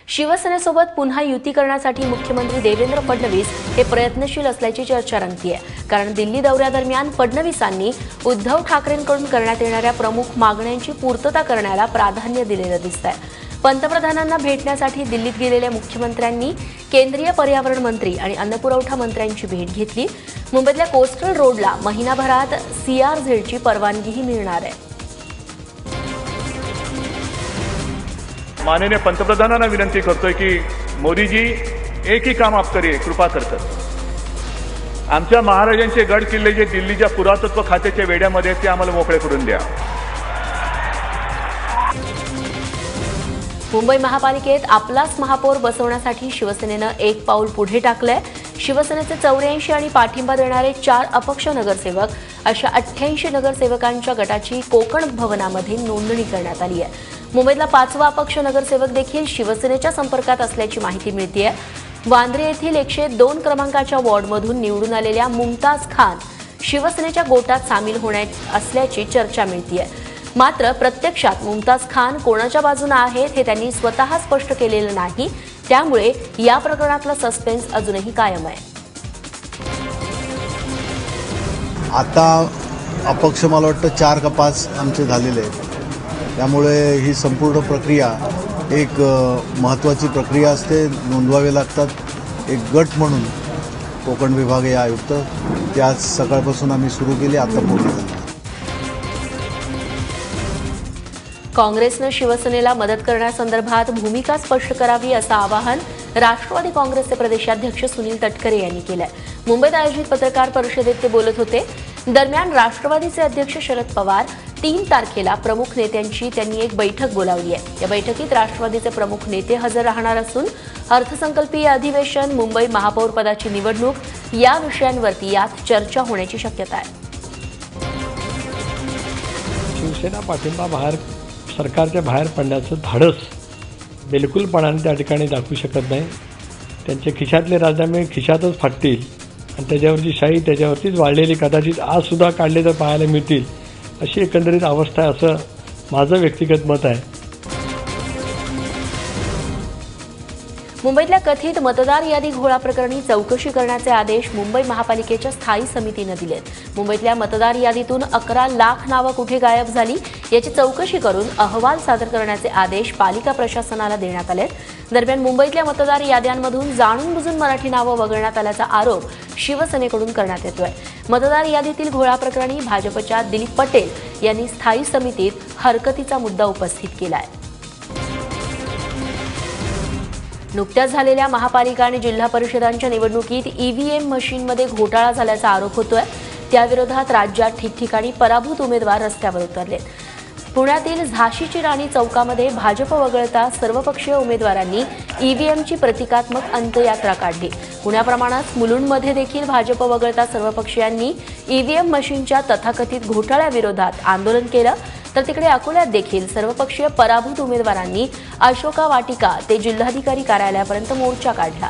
शिवसेनेसोबत पुन्हा युती करण्यासाठी मुख्यमंत्री देवेंद्र फडणवीस हे प्रयत्नशील असल्याची चर्चा रंगतीये। कारण दिल्ली दौऱ्यादरम्यान फडणवीसांनी उद्धव ठाकरेंकडून करण्यात येणाऱ्या प्रमुख मागण्यांची पूर्तता करण्याला प्राधान्य दिलेलं दिसतंय। पंतप्रधानांना भेटण्यासाठी दिल्लीत गेलेल्या मुख्यमंत्र्यांनी केंद्रीय पर्यावरण मंत्री आणि अन्नपुरवठा मंत्र्यांची भेट घेतली। मुंबईतल्या कोस्टल रोडला महिनाभरात CRZची परवानगीही मिळणार आहे। माननीय पंतप्रधानांना विनंती करतोय की मोदी जी एक ही काम आप करिए कृपा करतात। आमच्या महाराजांचे गड किल्ले जे दिल्लीच्या पुरातत्व खात्याच्या वेड्यामध्ये ते आम्हाला मोकळे करून द्या। मुंबई महापालिकेत आपलाच महापौर बसवण्यासाठी शिवसेनेनं एक पाऊल पुढे टाकलंय। शिवसेनेचे 84 आणि पाठिंबा देणारे 4 अपक्ष नगरसेवक अशा 88 नगरसेवकांच्या गटाची कोकण भवनामध्ये नोंदणी करण्यात आली आहे। मुंबईतला 5वा अपक्ष नगरसेवक देखील शिवसेनेच्या संपर्कात असल्याची माहिती मिळतेय। वांद्रे येथील 102 क्रमांकाच्या वॉर्डमधून निवडून आलेल्या मुमताज खान शिवसेनेच्या गोटात सामील होण्यात असल्याची चर्चा मिळतेय। मात्र प्रत्यक्षात मुमताज खान कोणाच्या बाजूने आहेत हे त्यांनी स्वतः स्पष्ट केलेलं नाही, त्यामुळे या प्रकरणातला सस्पेन्स अजूनही कायम आहे। आता अपक्ष मला वाटतं 4 का 5 आमचे झालेले आहेत, त्यामुळे ही संपूर्ण प्रक्रिया एक महत्त्वाची प्रक्रिया असते, नोंदवावे लागतात। एक गट म्हणून कोकण विभागीय आयुक्त ते आज सकाळपासून आम्ही सुरू केले, आता पूर्ण झाले। काँग्रेसनं शिवसेनेला मदत करण्यासंदर्भात भूमिका स्पष्ट करावी असं आवाहन राष्ट्रवादी काँग्रेसचे प्रदेशाध्यक्ष सुनील तटकरे यांनी केलंय। मुंबईत आयोजित पत्रकार परिषदेत ते बोलत होते। दरम्यान राष्ट्रवादीचे अध्यक्ष शरद पवार 3 तारखेला प्रमुख नेत्यांची त्यांनी एक बैठक बोलावली आहे। या बैठकीत राष्ट्रवादीचे प्रमुख नेते हजर राहणार असून अर्थसंकल्पीय अधिवेशन, मुंबई महापौर पदाची निवडणूक या विषयांवरती यात चर्चा होण्याची शक्यता आहे। शिवसेना पाठिंबा सरकारच्या बाहेर पडण्याचं धाडस बिलकुलपणाने त्या ठिकाणी दाखवू शकत नाही। त्यांचे खिशातले राजीनामे खिशातच फाटतील आणि त्याच्यावरची शाही त्याच्यावरतीच वाढलेली कदाचित आजसुद्धा काढले तर पाहायला मिळतील, अशी एकंदरीत अवस्था आहे असं माझं व्यक्तिगत मत आहे। मुंबईतल्या कथित मतदार यादी घोळा प्रकरणी चौकशी करण्याचे आदेश मुंबई महापालिकेच्या स्थायी समितीनं दिलेत। मुंबईतल्या मतदार यादीतून 11 लाख नावं कुठे गायब झाली याची चौकशी करून अहवाल सादर करण्याचे आदेश पालिका प्रशासनाला देण्यात आलेत। दरम्यान मुंबईतल्या मतदार याद्यांमधून जाणून-बुजून मराठी नावं वगळण्यात आल्याचा आरोप शिवसेनेकडून करण्यात येतोय। मतदार यादीतील घोळा प्रकरणी भाजपच्या दिलीप पटेल यांनी स्थायी समितीत हरकतीचा मुद्दा उपस्थित केलाय। नुकत्याच झालेल्या महापालिका आणि जिल्हा परिषदांच्या निवडणुकीत EVM मशीनमध्ये घोटाळा झाल्याचा आरोप होतोय। त्याविरोधात राज्यात ठिकठिकाणी पराभूत उमेदवार रस्त्यावर उतरलेत। पुण्यातील झाशीची राणी चौकामध्ये भाजप वगळता सर्वपक्षीय उमेदवारांनी EVMची प्रतिकात्मक अंत्ययात्रा काढली। पुण्याप्रमाणेच मुलुंडमध्ये देखील भाजप वगळता सर्वपक्षीयांनी EVM मशीनच्या तथाकथित घोटाळ्याविरोधात आंदोलन केलं। तर तिकडे अकोल्यात देखील सर्वपक्षीय पराभूत उमेदवारांनी अशोका वाटिका ते जिल्हाधिकारी कार्यालयापर्यंत मोर्चा काढला।